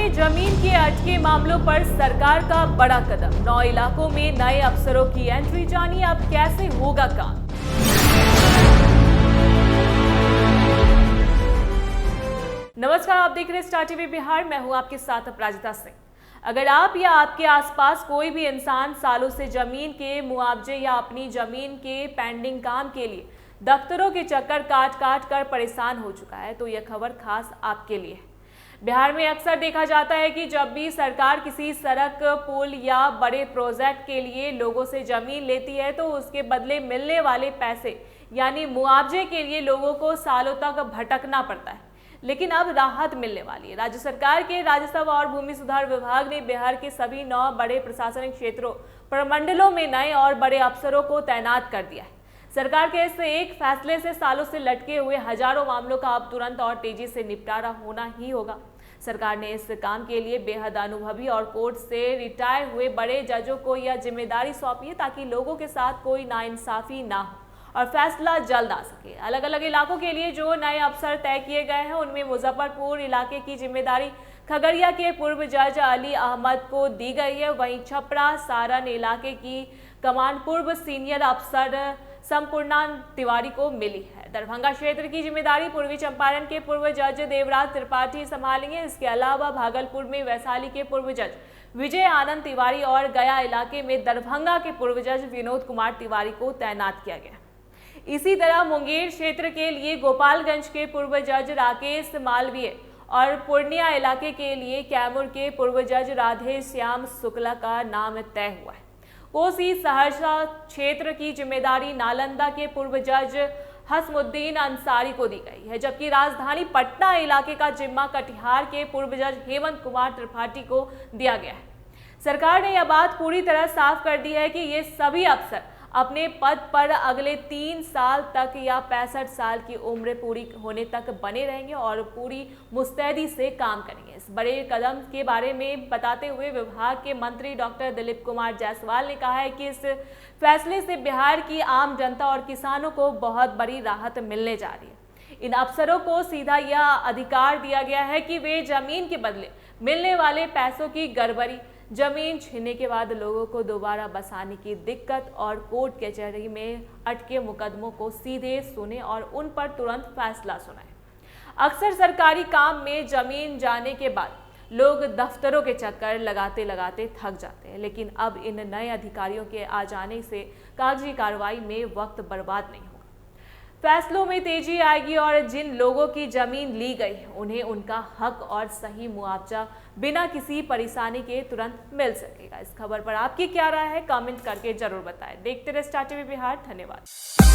में जमीन के अटके मामलों पर सरकार का बड़ा कदम। 9 इलाकों में नए अफसरों की एंट्री। जानिए अब कैसे होगा काम। नमस्कार, आप देख रहे हैं स्टार टीवी बिहार। मैं हूं आपके साथ अपराजिता सिंह। अगर आप या आपके आसपास कोई भी इंसान सालों से जमीन के मुआवजे या अपनी जमीन के पेंडिंग काम के लिए दफ्तरों के चक्कर काट काट कर परेशान हो चुका है, तो यह खबर खास आपके लिए है। बिहार में अक्सर देखा जाता है कि जब भी सरकार किसी सड़क, पुल या बड़े प्रोजेक्ट के लिए लोगों से जमीन लेती है, तो उसके बदले मिलने वाले पैसे यानी मुआवजे के लिए लोगों को सालों तक भटकना पड़ता है। लेकिन अब राहत मिलने वाली है। राज्य सरकार के राजस्व और भूमि सुधार विभाग ने बिहार के सभी 9 बड़े प्रशासनिक क्षेत्रों, प्रमंडलों में नए और बड़े अफसरों को तैनात कर दिया है। सरकार के इस एक फैसले से सालों से लटके हुए हजारों मामलों का अब तुरंत और तेजी से निपटारा होना ही होगा। सरकार ने इस काम के लिए बेहद अनुभवी और कोर्ट से रिटायर हुए बड़े जजों को यह जिम्मेदारी सौंपी है, ताकि लोगों के साथ कोई नाइंसाफी ना हो और फैसला जल्द आ सके। अलग अलग इलाकों के लिए जो नए अफसर तय किए गए हैं, उनमें मुजफ्फरपुर इलाके की जिम्मेदारी खगड़िया के पूर्व जज अली अहमद को दी गई है। वहीं छपरा सारण इलाके की कमान पूर्व सीनियर अफसर संपूर्णा तिवारी को मिली है। दरभंगा क्षेत्र की जिम्मेदारी पूर्वी चंपारण के पूर्व जज देवराज त्रिपाठी संभालेंगे। इसके अलावा भागलपुर में वैशाली के पूर्व जज विजय आनंद तिवारी और गया इलाके में दरभंगा के पूर्व जज विनोद कुमार तिवारी को तैनात किया गया। इसी तरह मुंगेर क्षेत्र के लिए गोपालगंज के पूर्व जज राकेश मालवीय और पूर्णिया इलाके के लिए कैमूर के पूर्व जज राधे श्याम शुक्ला का नाम तय हुआ है। कोसी सहरसा क्षेत्र की जिम्मेदारी नालंदा के पूर्व जज हसमुद्दीन अंसारी को दी गई है, जबकि राजधानी पटना इलाके का जिम्मा कटिहार के पूर्व जज हेमंत कुमार त्रिपाठी को दिया गया है। सरकार ने यह बात पूरी तरह साफ कर दी है कि ये सभी अफसर अपने पद पर अगले 3 साल तक या 65 साल की उम्र पूरी होने तक बने रहेंगे और पूरी मुस्तैदी से काम करेंगे। इस बड़े कदम के बारे में बताते हुए विभाग के मंत्री डॉक्टर दिलीप कुमार जायसवाल ने कहा है कि इस फैसले से बिहार की आम जनता और किसानों को बहुत बड़ी राहत मिलने जा रही है। इन अफसरों को सीधा यह अधिकार दिया गया है कि वे जमीन के बदले मिलने वाले पैसों की गड़बड़ी, जमीन छीनने के बाद लोगों को दोबारा बसाने की दिक्कत और कोर्ट कचहरी में अटके मुकदमों को सीधे सुने और उन पर तुरंत फैसला सुनाए। अक्सर सरकारी काम में जमीन जाने के बाद लोग दफ्तरों के चक्कर लगाते लगाते थक जाते हैं, लेकिन अब इन नए अधिकारियों के आ जाने से कागजी कार्रवाई में वक्त बर्बाद नहीं होगा। फैसलों में तेजी आएगी और जिन लोगों की जमीन ली गई उन्हें उनका हक और सही मुआवजा बिना किसी परेशानी के तुरंत मिल सकेगा। इस खबर पर आपकी क्या राय है, कमेंट करके जरूर बताएं। देखते रहे स्टार टीवी बिहार। धन्यवाद।